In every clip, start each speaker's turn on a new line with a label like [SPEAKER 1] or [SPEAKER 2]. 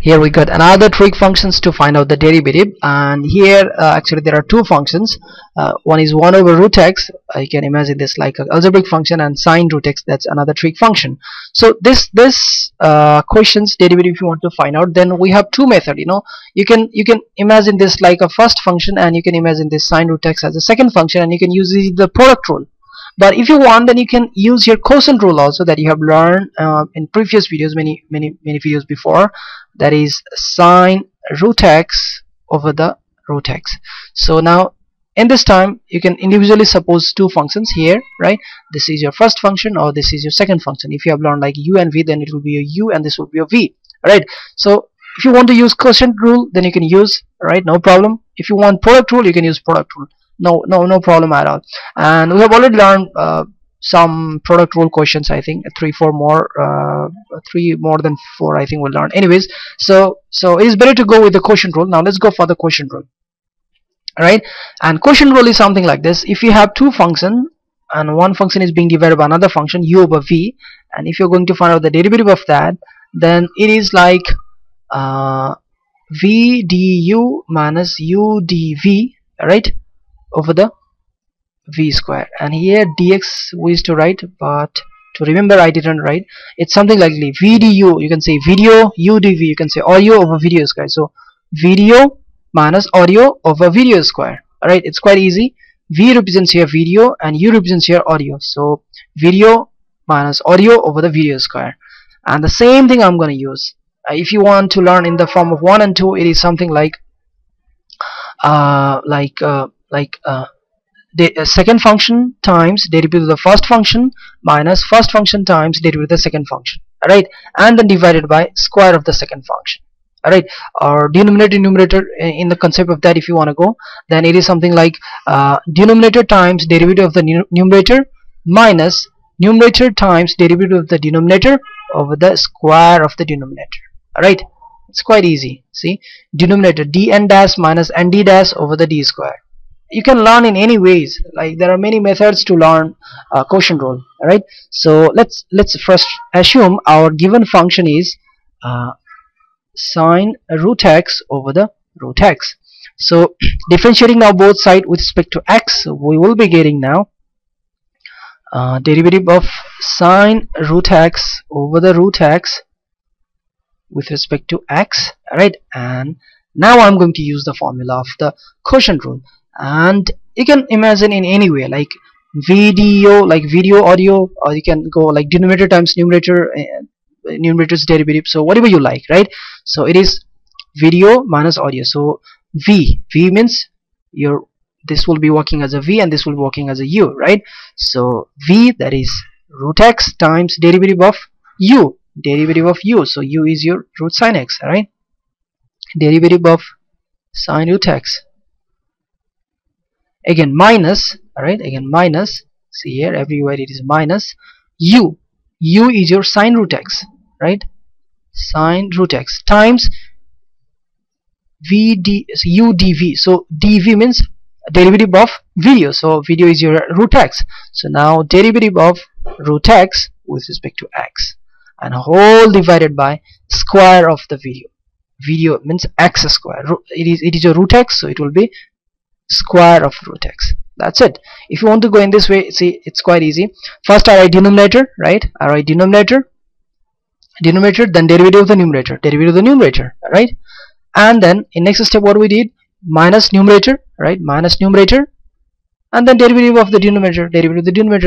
[SPEAKER 1] Here we got another trig functions to find out the derivative, and here actually there are two functions. One is 1 over root x. You can imagine this like an algebraic function, and sine root x, that's another trig function. So this question's derivative, if you want to find out, then we have two methods. You can imagine this like a first function, and you can imagine this sine root x as a second function, and you can use the product rule. But if you want, then you can use your quotient rule also, that you have learned in previous videos, many videos before. That is sine root x over the root x. So now in this time you can individually suppose two functions here, right? This is your first function, or this is your second function. If you have learned like u and v, then it will be a u and this will be a v, right? So if you want to use quotient rule, then you can use, right, no problem. If you want product rule, you can use product rule. No problem at all. And we have already learned some product rule questions. I think 3 more than 4 I think we'll learn. Anyways, so it is better to go with the quotient rule. Now let's go for the quotient rule. Alright, and quotient rule is something like this. If you have two functions and one function is being divided by another function, u over v, and if you're going to find out the derivative of that, then it is like v du minus u dv, right, over the v square. And here dx we used to write, but to remember I didn't write. It's something like v du, you can say video, u dv, you can say audio over video square. So video minus audio over video square. Alright, it's quite easy. V represents here video and u represents here audio, so video minus audio over the video square. And the same thing I'm going to use. If you want to learn in the form of 1 and 2, it is something like the second function times derivative of the first function minus first function times derivative of the second function, alright, and then divided by square of the second function, alright, or denominator numerator. In the concept of that, if you want to go, then it is something like denominator times derivative of the numerator minus numerator times derivative of the denominator over the square of the denominator. Alright, it's quite easy. See, denominator dn dash minus nd dash over the d square. You can learn in any ways. Like there are many methods to learn quotient rule. Alright, so let's first assume our given function is sine root x over the root x. So differentiating now both sides with respect to x, we will be getting now derivative of sine root x over the root x with respect to x. Alright, and now I'm going to use the formula of the quotient rule. And you can imagine in any way, like video, like video audio, or you can go like denominator times numerator, numerator's derivative, so whatever you like, right? So it is video minus audio. So v means this will be working as a v and this will be working as a u, right? So v, that is root x times derivative of u, so u is your root sine x, alright, derivative of sine root x, again minus, alright, again minus, see here everywhere it is minus, u is your sine root x, right, sine root x times u dv. So dv means derivative of video, so video is your root x. So now derivative of root x with respect to x, and whole divided by square of the video means x square. It is a root x, so it will be square of root x. That's it. If you want to go in this way, see, it's quite easy. First I write denominator, right? I write denominator, then derivative of the numerator, right? And then in next step what we did, minus numerator, right, minus numerator, and then derivative of the denominator,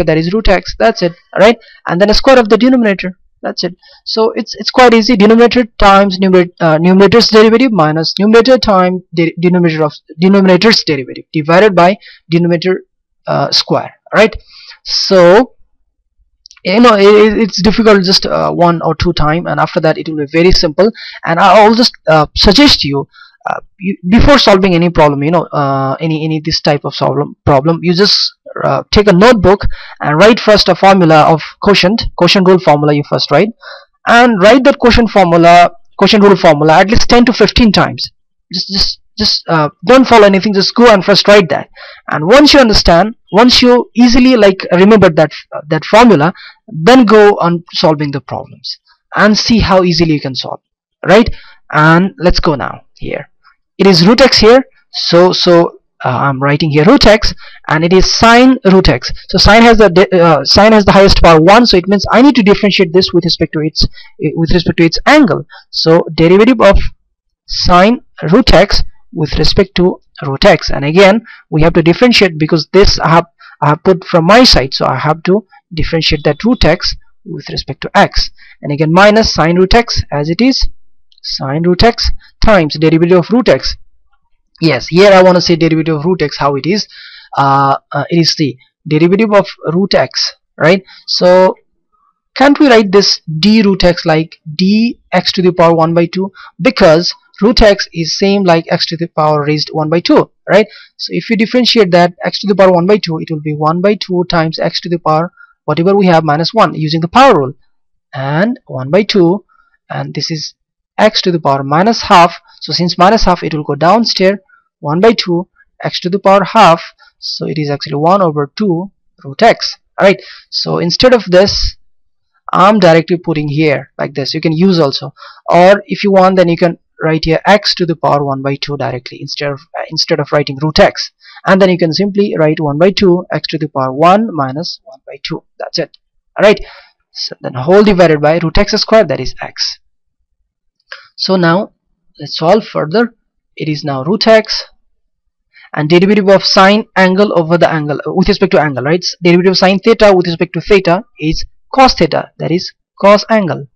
[SPEAKER 1] that is root x. That's it, right? And then a square of the denominator. That's it. So it's quite easy. Denominator times numerator's derivative minus numerator times denominator's derivative divided by denominator square. Right? So it's difficult just 1 or 2 times, and after that it will be very simple. And I'll just suggest you, before solving any problem, any this type of problem, you just take a notebook and write first a formula of quotient rule formula. You first write and write that quotient rule formula at least 10 to 15 times. Just don't follow anything, just go and first write that. And once you understand, once you easily like remember that formula, then go on solving the problems and see how easily you can solve, right? and let's go now. Here it is root x here, so I'm writing here root x, and it is sine root x. So sine has the highest power 1, so it means I need to differentiate this with respect to its angle. So derivative of sine root x with respect to root x, and again we have to differentiate because this I have put from my side, so I have to differentiate that root x with respect to x, and again minus sine root x, as it is sine root x times derivative of root x. Yes, here I want to say derivative of root x, how it is. It is the derivative of root x, right? So can't we write this d root x like dx to the power 1 by 2, because root x is same like x to the power raised 1 by 2, right? So if you differentiate that x to the power 1 by 2, it will be 1 by 2 times x to the power whatever we have minus 1 using the power rule, and 1 by 2, and this is x to the power minus half. So since minus half, it will go downstairs, 1 by 2 x to the power half, so it is actually 1 over 2 root x. Alright, so instead of this I'm directly putting here like this. You can use also, or if you want then you can write here x to the power 1 by 2 directly instead of writing root x, and then you can simply write 1 by 2 x to the power 1 minus 1 by 2. That's it. Alright, so then whole divided by root x squared, that is x. So now let's solve further. It is now root x, and derivative of sine angle over the angle with respect to angle, right? Derivative of sine theta with respect to theta is cos theta, that is cos angle,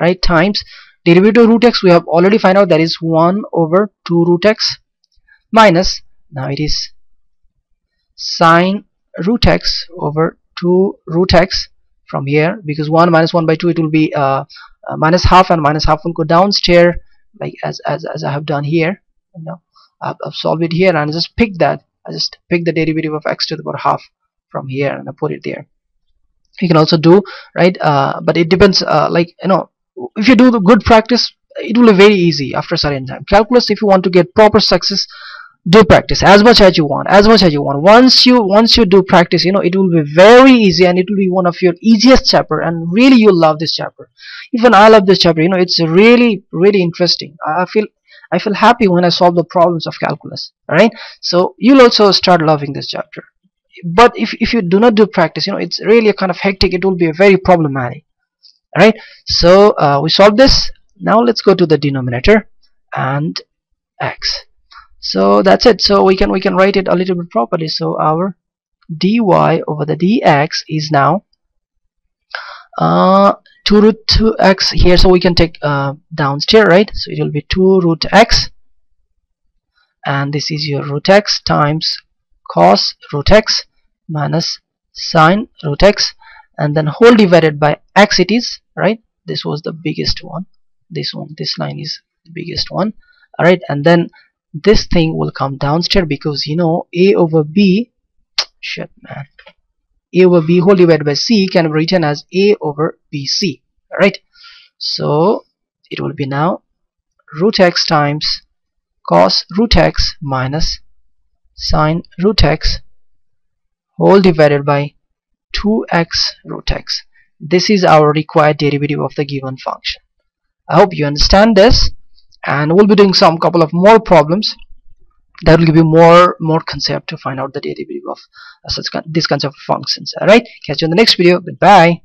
[SPEAKER 1] right? Times derivative of root x, we have already found out, that is 1 over 2 root x, minus, now it is sine root x over 2 root x from here, because 1 minus 1 by 2, it will be minus half, and minus half will go downstairs like as I have done here. You know, I've solved it here, and I just pick that. I just pick the derivative of x to the power half from here, and I put it there. You can also do, right, but it depends, like, you know, if you do the good practice, it will be very easy after a certain time. Calculus, if you want to get proper success, do practice as much as you want, once you do practice, you know, it will be very easy, and it will be one of your easiest chapter, and really you'll love this chapter. Even I love this chapter, you know, it's really interesting. I feel happy when I solve the problems of calculus. Alright, so you'll also start loving this chapter. But if you do not do practice, you know, it's really a kind of hectic, it will be very problematic. Alright, so we solved this. Now let's go to the denominator and x. So that's it. So we can write it a little bit properly. So our dy over the dx is now 2 root 2x here, so we can take downstairs, right? So it will be 2 root x, and this is your root x times cos root x minus sine root x, and then whole divided by x it is, right? This was the biggest one, this line is the biggest one. Alright, and then this thing will come downstairs, because you know a over b, shit man, a over b whole divided by c can be written as a over bc. Alright, so it will be now root x times cos root x minus sine root x whole divided by 2x root x. This is our required derivative of the given function. I hope you understand this, and we'll be doing some couple of more problems that will give you more concept to find out the derivative of this concept of functions. Alright, catch you in the next video. Goodbye.